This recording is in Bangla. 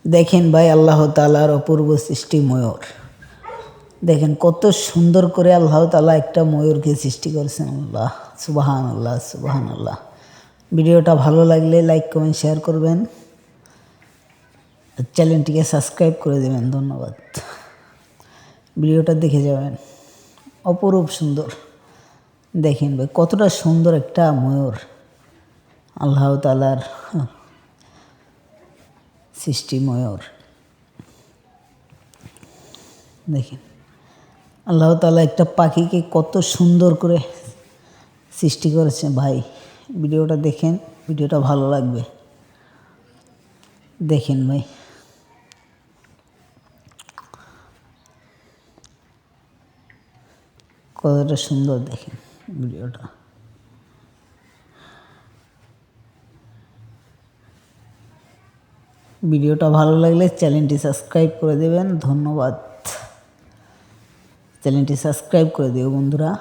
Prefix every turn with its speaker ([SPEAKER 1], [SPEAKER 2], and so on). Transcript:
[SPEAKER 1] দেখেন ভাই, আল্লাহ তাআলার অপূর্ব সৃষ্টি ময়ূর। দেখেন কত সুন্দর করে আল্লাহ তাআলা একটা ময়ূরকে সৃষ্টি করেছেন। আল্লাহ সুবহান আল্লাহ, সুবহান আল্লাহ। ভিডিওটা ভালো লাগলে লাইক কমেন্ট শেয়ার করবেন, চ্যানেলটিকে সাবস্ক্রাইব করে দেবেন। ধন্যবাদ। ভিডিওটা দেখে যাবেন, অপরূপ সুন্দর। দেখেন ভাই কতটা সুন্দর একটা ময়ূর, আল্লাহ তাআলার সৃষ্টি ময়ূর। দেখেন আল্লাহ তাআলা একটা পাখিকে কত সুন্দর করে সৃষ্টি করেছে। ভাই ভিডিওটা দেখেন, ভিডিওটা ভালো লাগবে। দেখেন ভাই কতটা সুন্দর। দেখেন ভিডিওটা। ভিডিওটা ভালো লাগলে চ্যানেলটি সাবস্ক্রাইব করে দেবেন। ধন্যবাদ। চ্যানেলটি সাবস্ক্রাইব করে দিও বন্ধুরা।